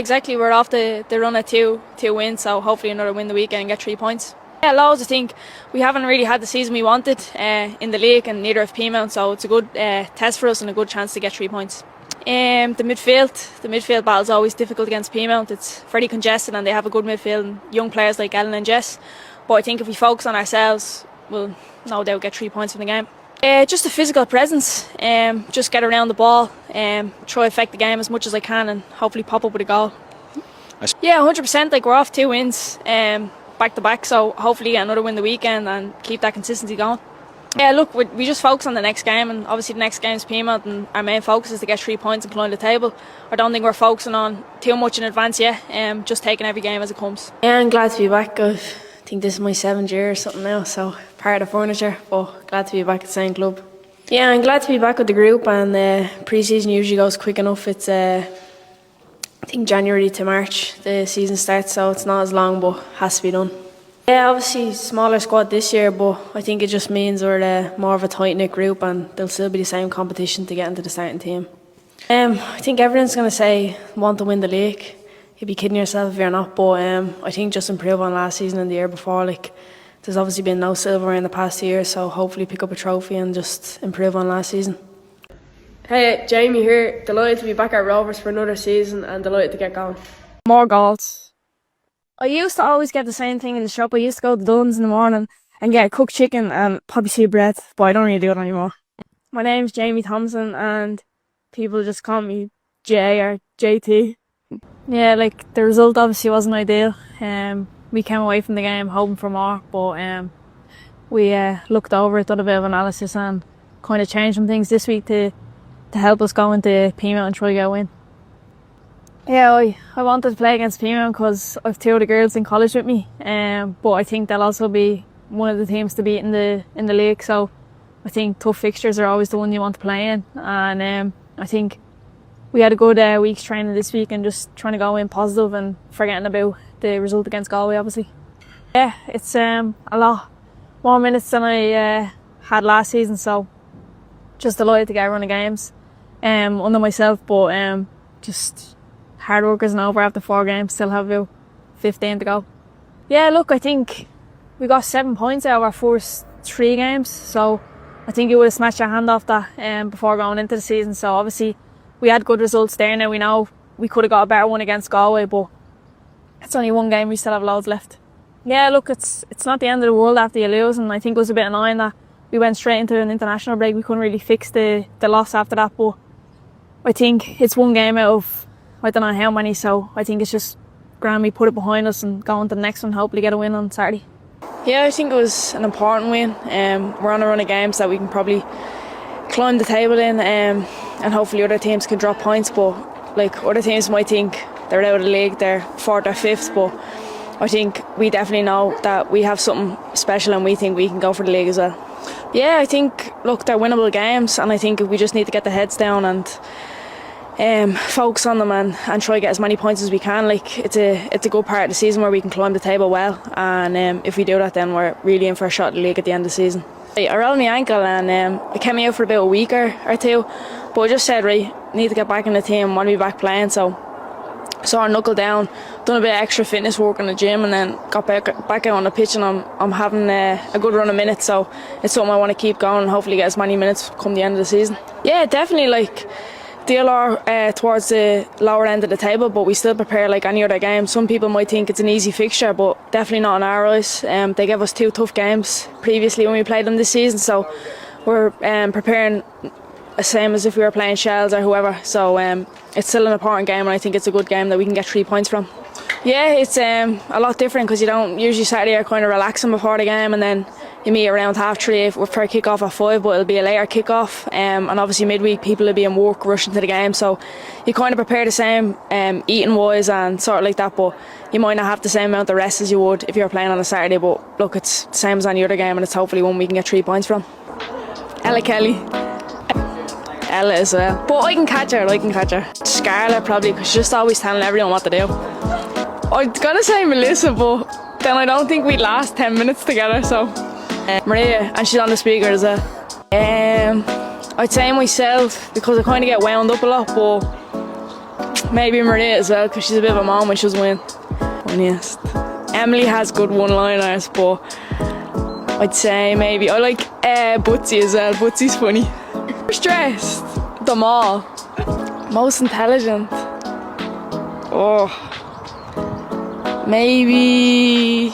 Exactly, we're off the run of two wins, so hopefully another win the weekend and get 3 points. Yeah, loads. I think we haven't really had the season we wanted in the league, and neither have Peamount, so it's a good test for us and a good chance to get 3 points. The midfield battle is always difficult against Peamount. It's very congested and they have a good midfield and young players like Ellen and Jess. But I think if we focus on ourselves, we'll no doubt get 3 points from the game. Just a physical presence, just get around the ball, try to affect the game as much as I can and hopefully pop up with a goal. Yeah, 100%, like we're off 2 wins back to back, so hopefully get another win the weekend and keep that consistency going. Yeah, look, we just focus on the next game, and obviously the next game is Peamount and our main focus is to get 3 points and climb the table. I don't think we're focusing on too much in advance yet, just taking every game as it comes. Yeah, I'm glad to be back. I think this is my 7th year or something now, so part of the furniture, but glad to be back at the same club. Yeah, I'm glad to be back with the group, and pre-season usually goes quick enough. It's I think January to March the season starts, so it's not as long, but has to be done. Yeah, obviously smaller squad this year, but I think it just means we're more of a tight-knit group and there'll still be the same competition to get into the starting team. I think everyone's going to say want to win the league. You'd be kidding yourself if you're not, but I think just improve on last season and the year before. Like, there's obviously been no silver in the past 2 years, so hopefully pick up a trophy and just improve on last season. Hey, Jaime here. Delighted to be back at Rovers for another season and delighted to get going. More goals. I used to always get the same thing in the shop. I used to go to Dunn's in the morning and get cooked chicken and probably see bread, but I don't really do it anymore. My name's Jaime Thompson and people just call me J or JT. Yeah, like the result obviously wasn't ideal. We came away from the game hoping for more, but we looked over it, done a bit of analysis and kind of changed some things this week to help us go into Peamount and try to get a win. Yeah, I wanted to play against Peamount because I've 2 of the girls in college with me, but I think they'll also be one of the teams to beat in the league, so I think tough fixtures are always the one you want to play in, and I think we had a good week's training this week and just trying to go in positive and forgetting about the result against Galway obviously. Yeah, it's a lot more minutes than I had last season, so just delighted to get a run of games under myself, but just hard work isn't over after 4 games, still have about 15 to go. Yeah, look, I think we got 7 points out of our first 3 games, so I think you would have smashed your hand off that before going into the season, so obviously we had good results there. Now we know we could have got a better one against Galway, but it's only 1 game, we still have loads left. Yeah, look, it's not the end of the world after you lose, and I think it was a bit annoying that we went straight into an international break. We couldn't really fix the loss after that, but I think it's 1 game out of I don't know how many, so I think it's just grand we put it behind us and go on to the next one, hopefully get a win on Saturday. Yeah, I think it was an important win. We're on a run of games that we can probably climb the table in, and hopefully other teams can drop points, but like other teams might think they're out of the league, they're 4th or 5th, but I think we definitely know that we have something special and we think we can go for the league as well. Yeah, I think, look, they're winnable games, and I think we just need to get the heads down and focus on them and try to get as many points as we can. Like, it's a good part of the season where we can climb the table well, and if we do that, then we're really in for a shot at the league at the end of the season. I rolled my ankle and it kept me out for about a week or 2, but I just said, right, need to get back in the team, want to be back playing, so I knuckled down, done a bit of extra fitness work in the gym, and then got back out on the pitch, and I'm having a good run of minutes, so it's something I want to keep going and hopefully get as many minutes come the end of the season. Yeah, definitely, like, DLR towards the lower end of the table, but we still prepare like any other game. Some people might think it's an easy fixture, but definitely not in our eyes. They gave us 2 tough games previously when we played them this season, so we're preparing the same as if we were playing Shells or whoever, so it's still an important game, and I think it's a good game that we can get 3 points from. Yeah, it's a lot different because you don't usually Saturday are kind of relaxing before the game, and then you meet around 3:30 for a kick-off at 5, but it'll be a later kick-off, and obviously midweek people will be in work rushing to the game, so you kind of prepare the same eating wise and sort of like that, but you might not have the same amount of rest as you would if you're playing on a Saturday, but look, it's the same as any other game, and it's hopefully one we can get 3 points from. Ella Kelly. Ella as well, but I can catch her. Scarlett probably, because she's just always telling everyone what to do. I was gonna say Melissa, but then I don't think we'd last 10 minutes together, so Maria, and she's on the speaker as well. I'd say myself, because I kind of get wound up a lot, but Maybe Maria as well, because she's a bit of a mom when she was win. Funniest. Emily has good one-liners, but I'd say maybe I like Butsy as well. Butsy's funny. Stressed. Them all. Most intelligent. Oh. Maybe.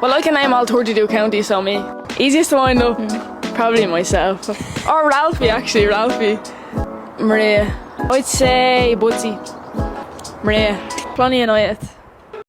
Well, I can name all 32 counties, so me. Easiest to wind up. Probably myself. Or Ralphie, actually. Ralphie. Maria. I'd say Butsy. Maria. Cloney United.